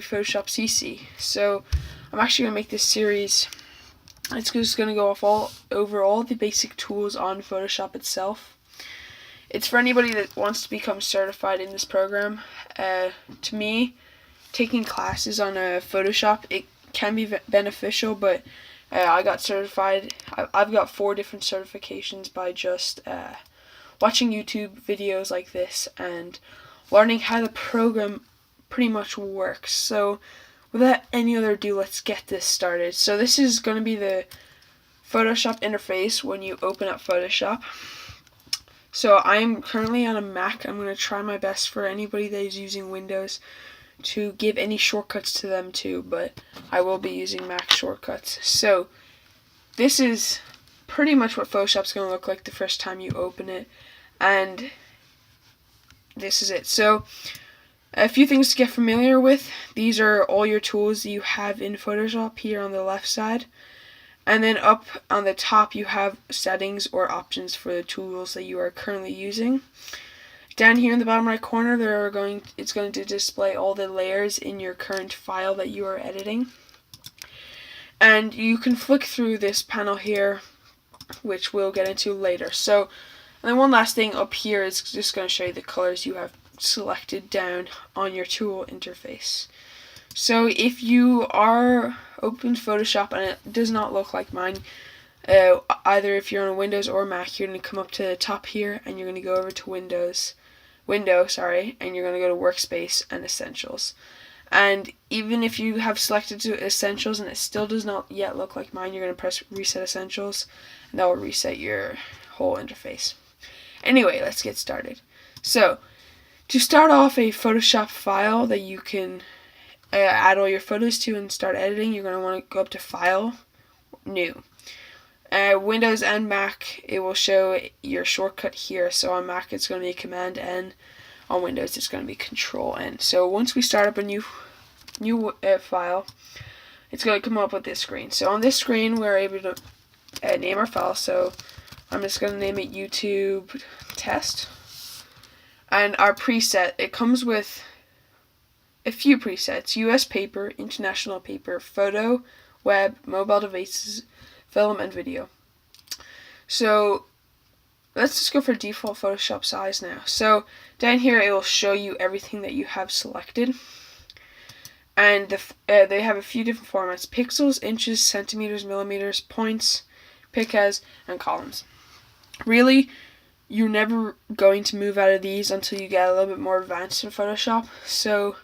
Photoshop CC. So I'm actually going to make this series. It's just going to go over all the basic tools on Photoshop itself. It's for anybody that wants to become certified in this program. To me, taking classes on Photoshop, it can be beneficial, but I got certified. I've got 4 different certifications by just watching YouTube videos like this and learning how the program pretty much works. So without any other ado, let's get this started. So this is going to be the Photoshop interface when you open up Photoshop. So I'm currently on a Mac. I'm going to try my best for anybody that is using Windows to give any shortcuts to them too, but I will be using Mac shortcuts. So this is pretty much what Photoshop's going to look like the first time you open it, and this is it. So a few things to get familiar with. These are all your tools that you have in Photoshop here on the left side. And then up on the top you have settings or options for the tools that you are currently using. Down here in the bottom right corner it's going to display all the layers in your current file that you are editing. And you can flick through this panel here, which we'll get into later. So, and then one last thing up here is just going to show you the colors you have selected down on your tool interface. So if you are open to Photoshop and it does not look like mine, either if you're on a Windows or Mac, you're going to come up to the top here and you're going to go over to Window, and you're going to go to Workspace and Essentials. And even if you have selected to Essentials and it still does not yet look like mine, you're going to press Reset Essentials and that will reset your whole interface. Anyway, let's get started. So to start off a Photoshop file that you can add all your photos to and start editing, you're going to want to go up to File, New. Windows and Mac, it will show your shortcut here. So on Mac it's going to be Command N, on Windows it's going to be Control N. So once we start up a new file, it's going to come up with this screen. So on this screen we're able to name our file. So I'm just going to name it YouTube Test. And our preset, it comes with a few presets: US paper, international paper, photo, web, mobile devices, film, and video. So let's just go for default Photoshop size now. So down here it will show you everything that you have selected, and they have a few different formats: pixels, inches, centimeters, millimeters, points, picas, and columns. Really, you're never going to move out of these until you get a little bit more advanced in Photoshop. So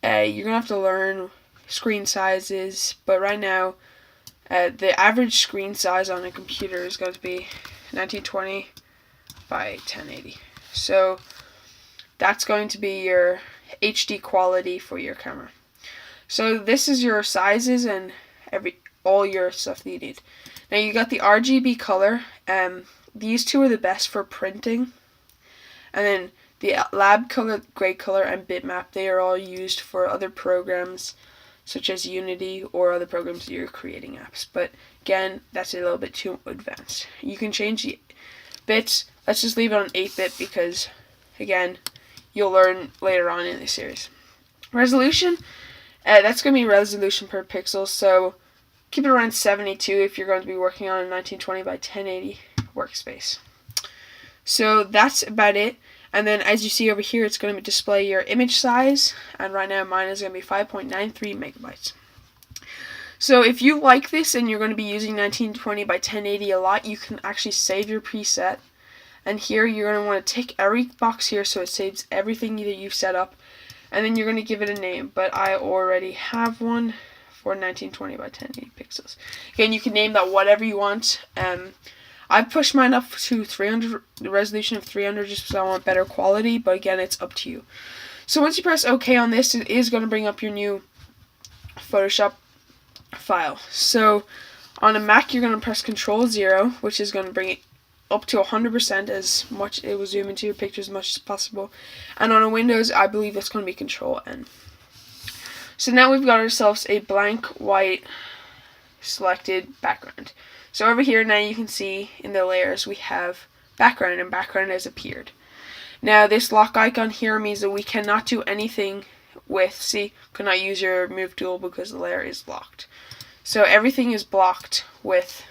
you're going to have to learn screen sizes, but right now the average screen size on a computer is going to be 1920 by 1080. So that's going to be your HD quality for your camera. So this is your sizes and all your stuff that you need. Now you got the RGB color. These two are the best for printing, and then the lab color, gray color, and bitmap, they are all used for other programs such as Unity or other programs that you're creating apps. But again, that's a little bit too advanced. You can change the bits. Let's just leave it on 8-bit because, again, you'll learn later on in the series. Resolution, that's going to be resolution per pixel. So keep it around 72 if you're going to be working on a 1920 by 1080 workspace. So that's about it. And then as you see over here, it's going to display your image size, and right now mine is going to be 5.93 megabytes. So if you like this and you're going to be using 1920 by 1080 a lot, you can actually save your preset. And here you're going to want to tick every box here so it saves everything that you've set up, and then you're going to give it a name. But I already have one for 1920 by 1080 pixels. Again, you can name that whatever you want. I pushed mine up to 300, the resolution of 300, just because I want better quality, but again, it's up to you. So once you press OK on this, it is going to bring up your new Photoshop file. So on a Mac, you're going to press Control-0, which is going to bring it up to 100%, as much, it will zoom into your picture as much as possible. And on a Windows, I believe it's going to be Control-N. So now we've got ourselves a blank white selected background. So over here now you can see in the layers we have background, and background has appeared. Now this lock icon here means that we cannot do anything with, see, could not use your move tool because the layer is locked. So everything is blocked with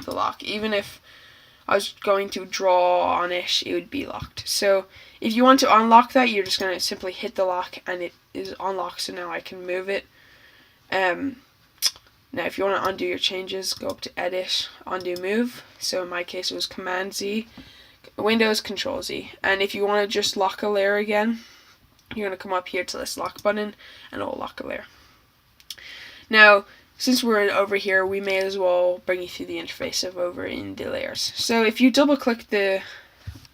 the lock. Even if I was going to draw on it, it would be locked. So if you want to unlock that, you're just going to simply hit the lock and it is unlocked. So now I can move it. Now if you want to undo your changes, go up to Edit, Undo Move. So in my case it was Command Z, Windows Control Z. And if you want to just lock a layer again, you're going to come up here to this lock button and it will lock a layer. Now, since we're over here, we may as well bring you through the interface of over in the layers. So if you double click the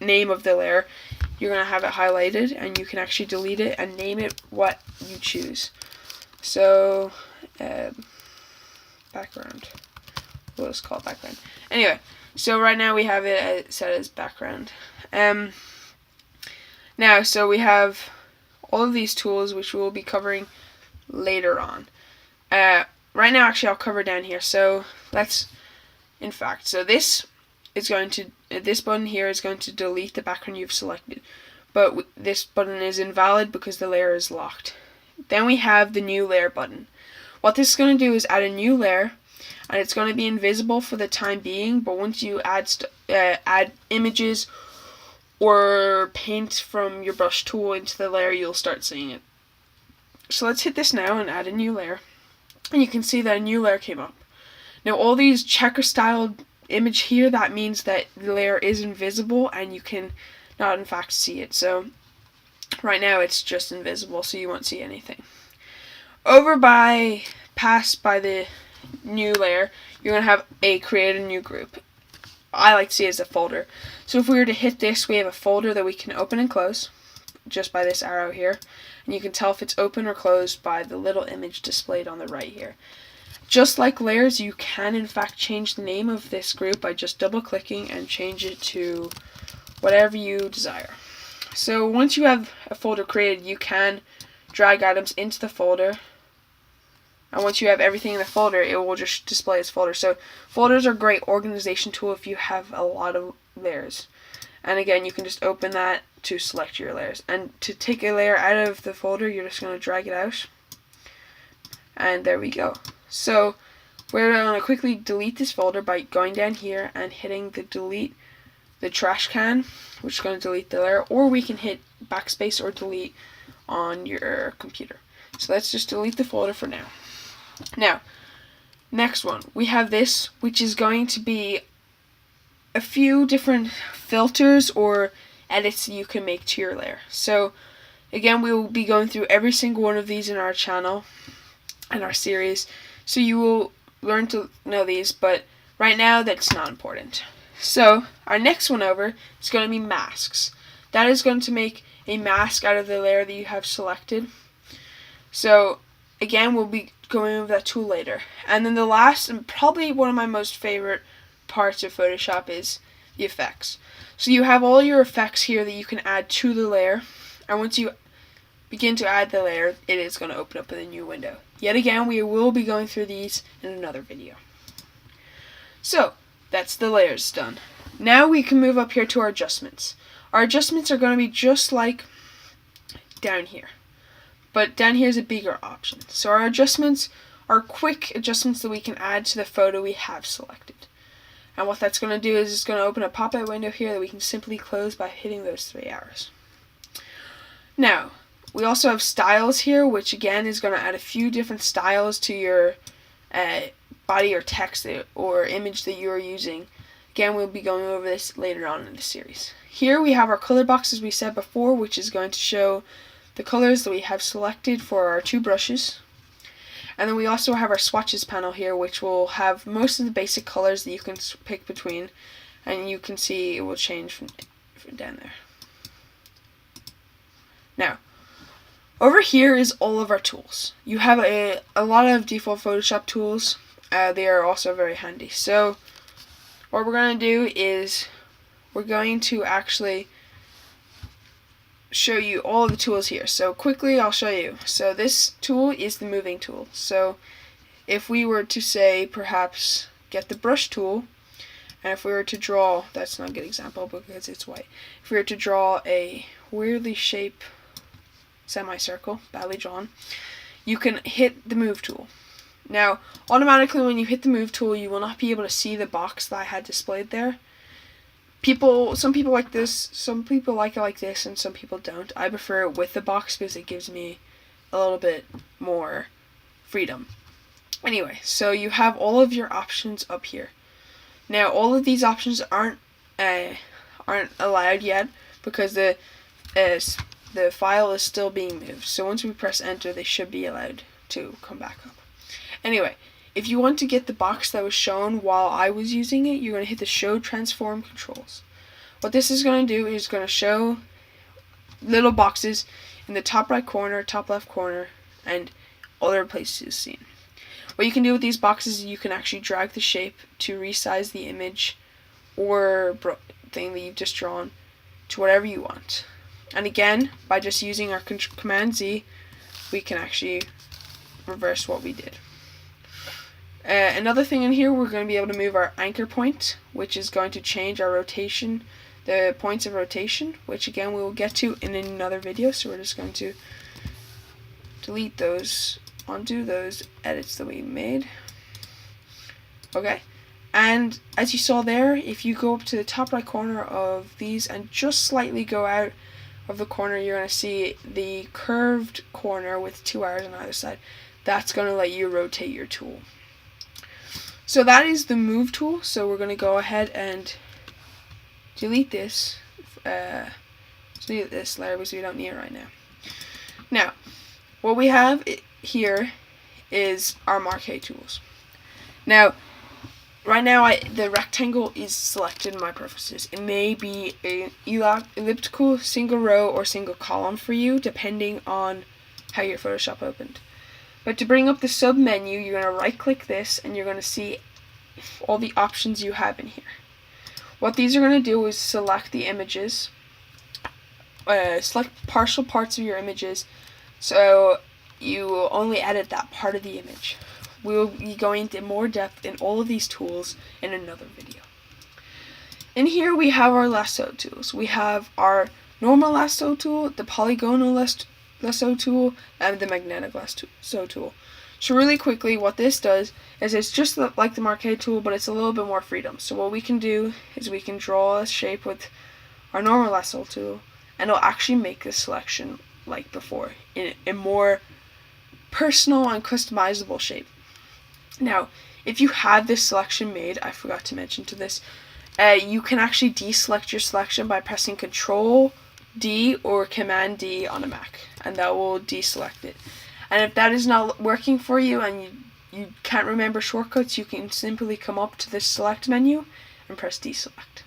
name of the layer, you're going to have it highlighted and you can actually delete it and name it what you choose. So, background. We'll just call it background. Anyway, so right now we have it set as background. Now, so we have all of these tools which we'll be covering later on. Right now, actually, I'll cover down here. So let's, so this is going to, this button here is going to delete the background you've selected. But this button is invalid because the layer is locked. Then we have the new layer button. What this is going to do is add a new layer, and it's going to be invisible for the time being. But once you add images or paint from your brush tool into the layer, you'll start seeing it. So let's hit this now and add a new layer. And you can see that a new layer came up. Now all these checker styled image here, that means that the layer is invisible and you can not in fact see it. So right now it's just invisible, so you won't see anything. Over past by the new layer, you're going to have create a new group. I like to see it as a folder. So if we were to hit this, we have a folder that we can open and close just by this arrow here. And you can tell if it's open or closed by the little image displayed on the right here. Just like layers, you can in fact change the name of this group by just double clicking and change it to whatever you desire. So once you have a folder created, you can drag items into the folder. And once you have everything in the folder, it will just display as folder. So folders are a great organization tool if you have a lot of layers. And again, you can just open that to select your layers. And to take a layer out of the folder, you're just going to drag it out. And there we go. So we're going to quickly delete this folder by going down here and hitting the trash can, which is going to delete the layer. Or we can hit backspace or delete on your computer. So let's just delete the folder for now. Now, next one. We have this, which is going to be a few different filters or edits you can make to your layer. So again, we will be going through every single one of these in our channel and our series, so you will learn to know these, but right now that's not important. So our next one over is going to be masks. That is going to make a mask out of the layer that you have selected. So again, we'll be going over that tool later. And then the last and probably one of my most favorite parts of Photoshop is the effects. So you have all your effects here that you can add to the layer, and once you begin to add the layer, it is going to open up in a new window. Yet again, we will be going through these in another video. So that's the layers done. Now we can move up here to our adjustments. Our adjustments are going to be just like down here, but down here is a bigger option. So our adjustments are quick adjustments that we can add to the photo we have selected. And what that's going to do is it's going to open a pop-out window here that we can simply close by hitting those 3 arrows. Now, we also have styles here, which again is going to add a few different styles to your body or text or image that you are using. Again, we'll be going over this later on in the series. Here we have our color box, as we said before, which is going to show the colors that we have selected for our 2 brushes. And then we also have our swatches panel here, which will have most of the basic colors that you can pick between, and you can see it will change from down there. Now, over here is all of our tools. You have a lot of default Photoshop tools. They are also very handy. So what we're going to do is we're going to actually show you all of the tools here. So quickly I'll show you. So this tool is the moving tool. So if we were to say perhaps get the brush tool, and if we were to draw, that's not a good example because it's white. If we were to draw a weirdly shaped semicircle, badly drawn, you can hit the move tool. Now, automatically when you hit the move tool, you will not be able to see the box that I had displayed there. Some people like this, some people like it like this, and some people don't. I prefer it with the box because it gives me a little bit more freedom. Anyway, so you have all of your options up here. Now, all of these options aren't allowed yet because the file is still being moved. So once we press enter, they should be allowed to come back up. Anyway, if you want to get the box that was shown while I was using it, you're going to hit the show transform controls. What this is going to do is going to show little boxes in the top right corner, top left corner, and other places seen. What you can do with these boxes is you can actually drag the shape to resize the image or thing that you've just drawn to whatever you want. And again, by just using our Command Z, we can actually reverse what we did. Another thing in here, we're going to be able to move our anchor point, which is going to change our rotation, the points of rotation, which again we will get to in another video. So we're just going to delete those, undo those edits that we made. Okay, and as you saw there, if you go up to the top right corner of these and just slightly go out of the corner, you're going to see the curved corner with 2 arrows on either side. That's going to let you rotate your tool. So that is the move tool. So we're going to go ahead and delete this layer because we don't need it right now. Now, what we have here is our marquee tools. Now, right now the rectangle is selected in my preferences. It may be an elliptical, single row, or single column for you, depending on how your Photoshop opened. But to bring up the sub menu, you're going to right click this and you're going to see all the options you have in here. What these are going to do is select the images, select partial parts of your images, so you will only edit that part of the image. We will be going into more depth in all of these tools in another video. In here we have our lasso tools. We have our normal lasso tool, the polygonal lasso tool, and the magnetic lasso tool. So really quickly, what this does is it's just like the marquee tool, but it's a little bit more freedom. So what we can do is we can draw a shape with our normal lasso tool, and it'll actually make the selection like before in a more personal and customizable shape. Now, if you have this selection made, I forgot to mention to this, you can actually deselect your selection by pressing Control D or Command D on a Mac, and that will deselect it. And if that is not working for you and you can't remember shortcuts, you can simply come up to the select menu and press deselect.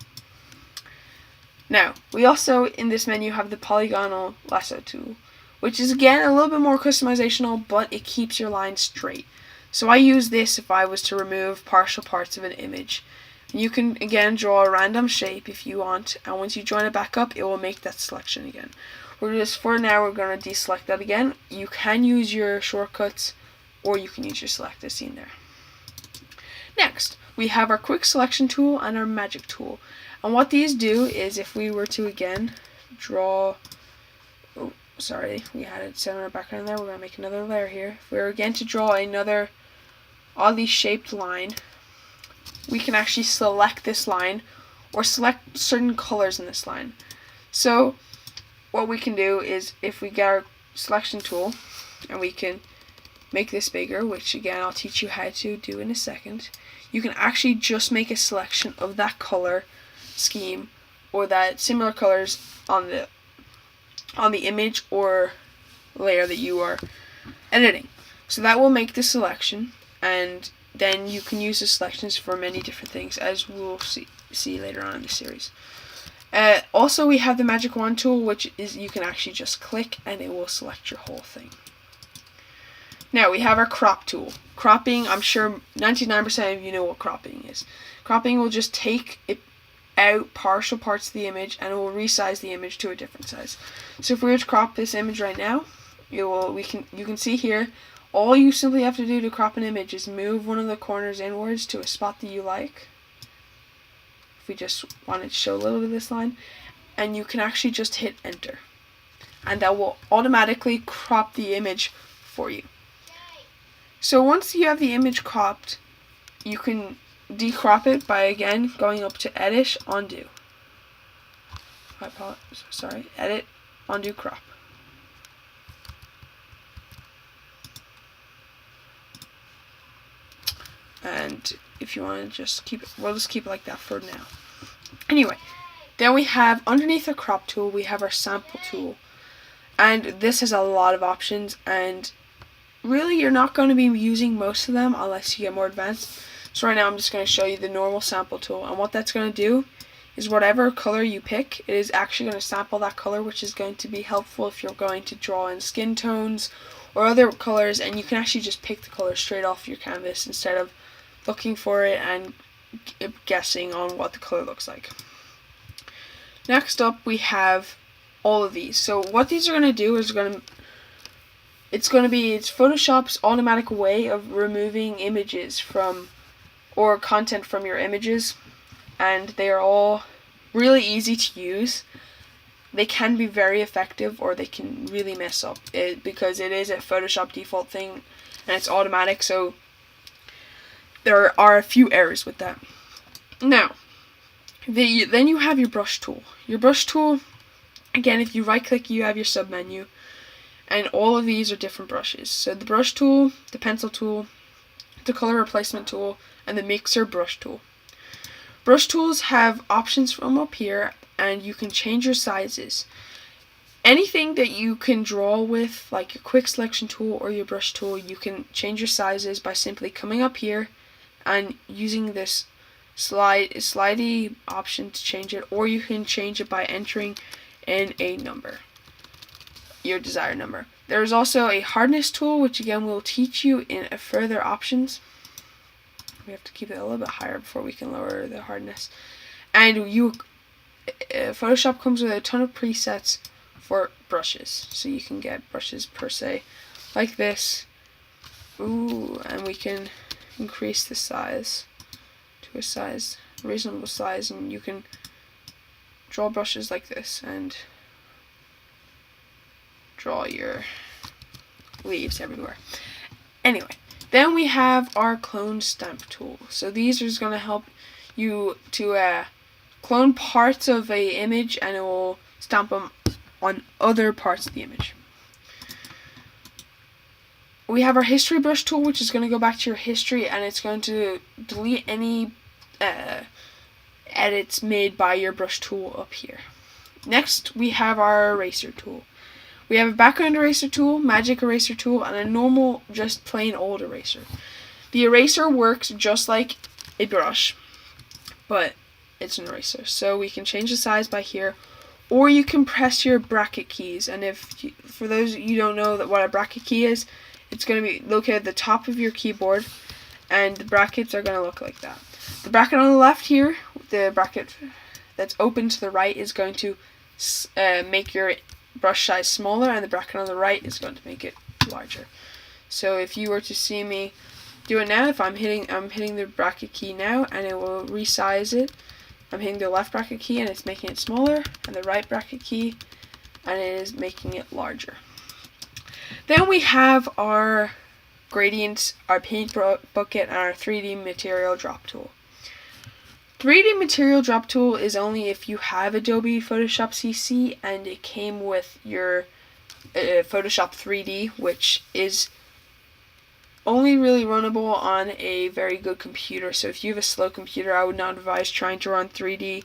Now, we also in this menu have the polygonal lasso tool, which is again a little bit more customizational, but it keeps your line straight. So I use this if I was to remove partial parts of an image. You can again draw a random shape if you want, and once you join it back up, it will make that selection again. For now, we're going to deselect that again. You can use your shortcuts, or you can use your select as seen there. Next, we have our quick selection tool and our magic tool. And what these do is, if we were to again draw, oh sorry, we had it set on our background there, we're going to make another layer here. If we were again to draw another oddly shaped line, we can actually select this line or select certain colors in this line. So what we can do is, if we get our selection tool and we can make this bigger, which again I'll teach you how to do in a second, you can actually just make a selection of that color scheme or that similar colors on the image or layer that you are editing. So that will make the selection, and then you can use the selections for many different things, as we'll see later on in the series. Also, we have the magic wand tool, which is you can actually just click and it will select your whole thing. Now we have our crop tool. Cropping, I'm sure 99% of you know what cropping is. Cropping will just take it out partial parts of the image and it will resize the image to a different size. So if we were to crop this image right now, you can see here, all you simply have to do to crop an image is move one of the corners inwards to a spot that you like. If we just wanted to show a little bit of this line, and you can actually just hit enter. and that will automatically crop the image for you. So once you have the image cropped, you can decrop it by again going up to Edit, Undo. Edit, Undo, Crop. And if you want to just keep it, we'll just keep it like that for now. Anyway, then we have underneath the crop tool, we have our sample tool. And this has a lot of options, and really you're not going to be using most of them unless you get more advanced. So right now I'm just going to show you the normal sample tool, and what that's going to do is whatever color you pick, it is actually going to sample that color, which is going to be helpful if you're going to draw in skin tones or other colors, and you can actually just pick the color straight off your canvas instead of looking for it and guessing on what the color looks like. Next up we have all of these. So what these are going to do is it's Photoshop's automatic way of removing images from or content from your images, and they are all really easy to use. They can be very effective, or they can really mess up it because it is a Photoshop default thing and it's automatic, so there are a few errors with that. Now, then you have your brush tool. Your brush tool, again, if you right click, you have your sub menu, and all of these are different brushes. So the brush tool, the pencil tool, the color replacement tool, and the mixer brush tool. Brush tools have options from up here, and you can change your sizes. Anything that you can draw with, like your quick selection tool or your brush tool, you can change your sizes by simply coming up here and using this slidey option to change it, or you can change it by entering in a number, your desired number. There is also a hardness tool, which again will teach you in a further options. We have to keep it a little bit higher before we can lower the hardness. And Photoshop comes with a ton of presets for brushes, so you can get brushes per se like this. And we can increase the size to a reasonable size, and you can draw brushes like this and draw your leaves everywhere. Anyway, then we have our clone stamp tool. So these are just going to help you to clone parts of a image, and it will stamp them on other parts of the image. We have our history brush tool, which is going to go back to your history, and it's going to delete any edits made by your brush tool up here. Next, we have our eraser tool. We have a background eraser tool, magic eraser tool, and a normal, just plain old eraser. The eraser works just like a brush, but it's an eraser. So we can change the size by here, or you can press your bracket keys. And for those of you who don't know what a bracket key is, it's going to be located at the top of your keyboard, and the brackets are going to look like that. The bracket on the left here, the bracket that's open to the right, is going to make your brush size smaller, and the bracket on the right is going to make it larger. So if you were to see me do it now, if I'm hitting the bracket key now, and it will resize it. I'm hitting the left bracket key and it's making it smaller, and the right bracket key and it is making it larger. Then we have our gradients, our paint bucket, and our 3D material drop tool. 3D material drop tool is only if you have Adobe Photoshop CC and it came with your Photoshop 3D, which is only really runnable on a very good computer. So if you have a slow computer, I would not advise trying to run 3D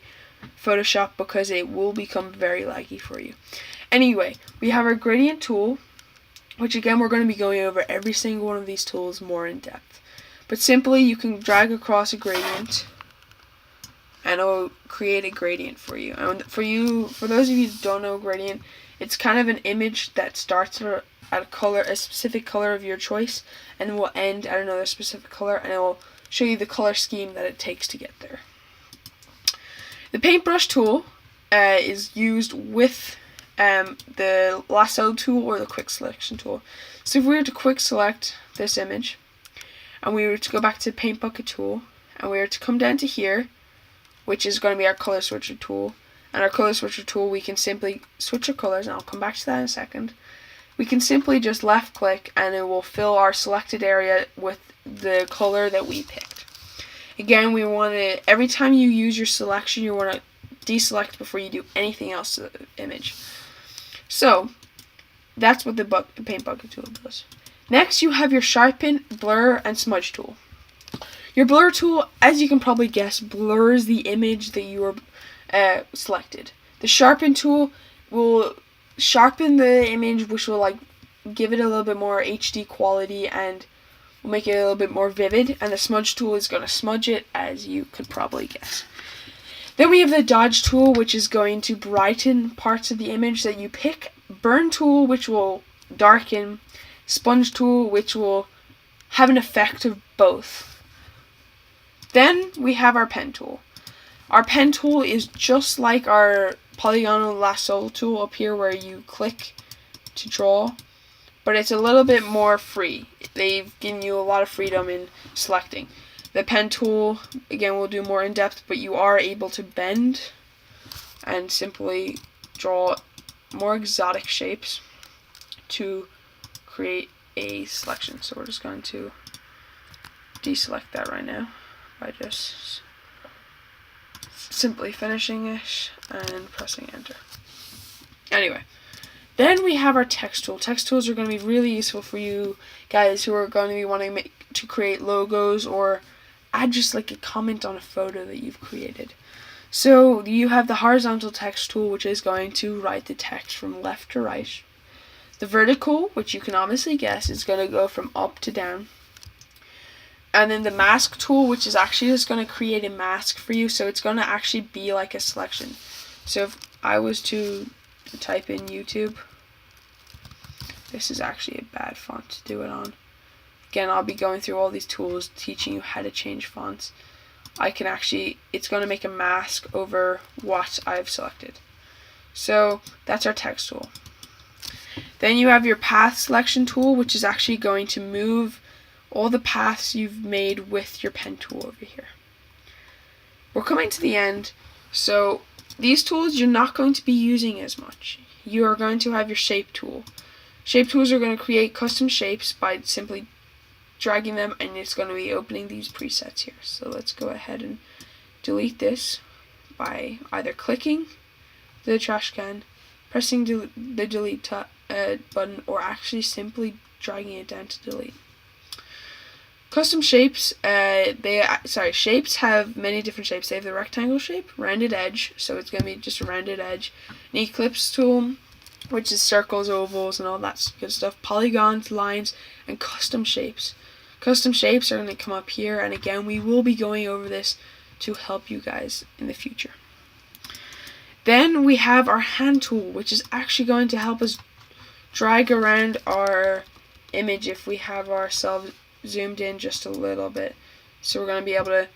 Photoshop because it will become very laggy for you. Anyway, we have our gradient tool, which again we're going to be going over every single one of these tools more in depth. But simply you can drag across a gradient and it'll create a gradient for you. And for those of you who don't know gradient, it's kind of an image that starts at a specific color of your choice, and will end at another specific color, and it will show you the color scheme that it takes to get there. The paintbrush tool is used with the lasso tool or the quick selection tool. So if we were to quick select this image, and we were to go back to the paint bucket tool, and we were to come down to here, which is going to be our color switcher tool, and our color switcher tool, we can simply switch our colors, and I'll come back to that in a second. We can simply just left click and it will fill our selected area with the color that we picked. Again, we want to, every time you use your selection, you want to deselect before you do anything else to the image. So that's what the paint bucket tool does. Next, you have your sharpen, blur, and smudge tool. Your blur tool, as you can probably guess, blurs the image that you are selected. The sharpen tool will sharpen the image, which will like give it a little bit more HD quality and will make it a little bit more vivid. And the smudge tool is going to smudge it, as you could probably guess. Then we have the dodge tool, which is going to brighten parts of the image that you pick. Burn tool, which will darken. Sponge tool, which will have an effect of both. Then we have our pen tool. Our pen tool is just like our polygonal lasso tool up here where you click to draw, but it's a little bit more free. They've given you a lot of freedom in selecting. The pen tool, again, will do more in depth, but you are able to bend and simply draw more exotic shapes to create a selection. So we're just going to deselect that right now by just simply finishing it and pressing enter. Anyway, then we have our text tool. Text tools are going to be really useful for you guys who are going to be wanting to create logos or add just like a comment on a photo that you've created. So you have the horizontal text tool, which is going to write the text from left to right. The vertical, which you can obviously guess, is going to go from up to down. And then the mask tool, which is actually just going to create a mask for you, so it's going to actually be like a selection. So if I was to type in YouTube, this is actually a bad font to do it on. Again, I'll be going through all these tools, teaching you how to change fonts. It's going to make a mask over what I've selected. So that's our text tool. Then you have your path selection tool, which is actually going to move all the paths you've made with your pen tool over here. We're coming to the end, so these tools you're not going to be using as much. You are going to have your shape tool. Shape tools are going to create custom shapes by simply dragging them, and it's going to be opening these presets here. So let's go ahead and delete this by either clicking the trash can, pressing the delete button, or actually simply dragging it down to delete. Custom shapes, shapes have many different shapes. They have the rectangle shape, rounded edge, so it's going to be just a rounded edge. An ellipse tool, which is circles, ovals, and all that good stuff. Polygons, lines, and custom shapes. Custom shapes are going to come up here, and again, we will be going over this to help you guys in the future. Then we have our hand tool, which is actually going to help us drag around our image if we have ourselves zoomed in just a little bit. So we're going to be able to,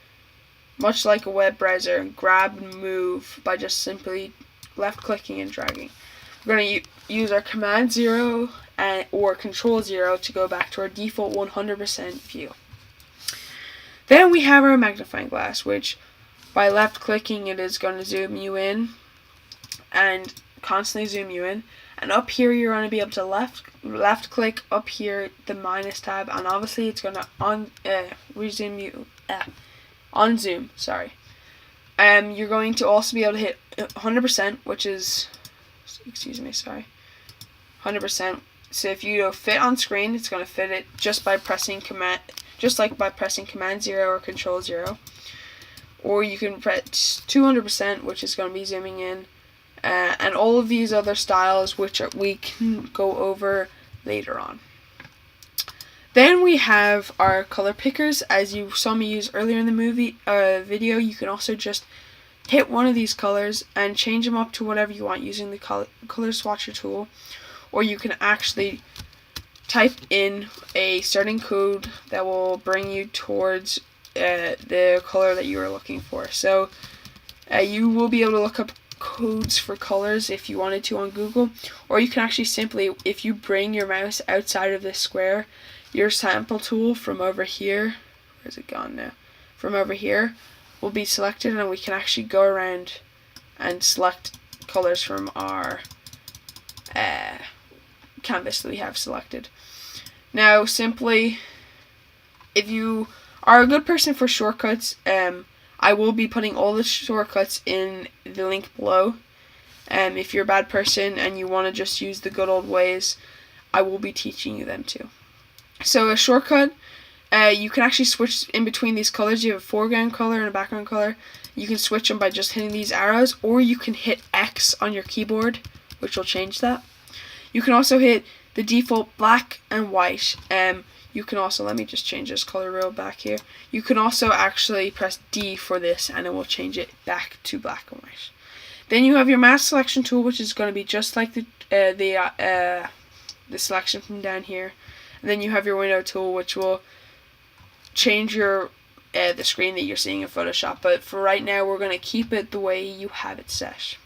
much like a web browser, grab and move by just simply left clicking and dragging. We're going to use our Command 0 or Control 0 to go back to our default 100% view. Then we have our magnifying glass, which by left clicking it is going to zoom you in and constantly zoom you in. And up here you're going to be able to left click up here, the minus tab, and obviously it's going to on zoom. Sorry. You're going to also be able to hit 100%, which is 100%. So if you go fit on screen, it's going to fit it just by pressing Command 0 or Control 0. Or you can press 200%, which is going to be zooming in. And all of these other styles, which we can go over later on. Then we have our color pickers. As you saw me use earlier in the video, you can also just hit one of these colors and change them up to whatever you want using the color swatcher tool. Or you can actually type in a certain code that will bring you towards the color that you are looking for. So you will be able to look up codes for colors if you wanted to on Google, or you can actually simply, if you bring your mouse outside of this square, your sample tool from over here, where's it gone now, from over here will be selected, and we can actually go around and select colors from our canvas that we have selected. Now simply, if you are a good person for shortcuts, I will be putting all the shortcuts in the link below. If you're a bad person and you want to just use the good old ways, I will be teaching you them too. So a shortcut, you can actually switch in between these colors. You have a foreground color and a background color. You can switch them by just hitting these arrows, or you can hit X on your keyboard, which will change that. You can also hit the default black and white. You can also, let me just change this color real back here. You can also actually press D for this, and it will change it back to black and white. Then you have your mask selection tool, which is going to be just like the selection from down here. And then you have your window tool, which will change your the screen that you're seeing in Photoshop. But for right now, we're going to keep it the way you have it set.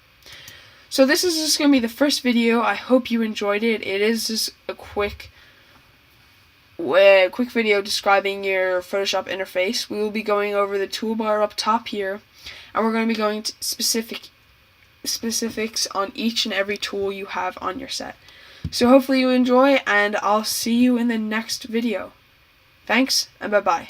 So this is just going to be the first video. I hope you enjoyed it. It is just a quick video describing your Photoshop interface. We will be going over the toolbar up top here, and we're going to be going to specifics on each and every tool you have on your set. So hopefully you enjoy, and I'll see you in the next video. Thanks, and bye-bye.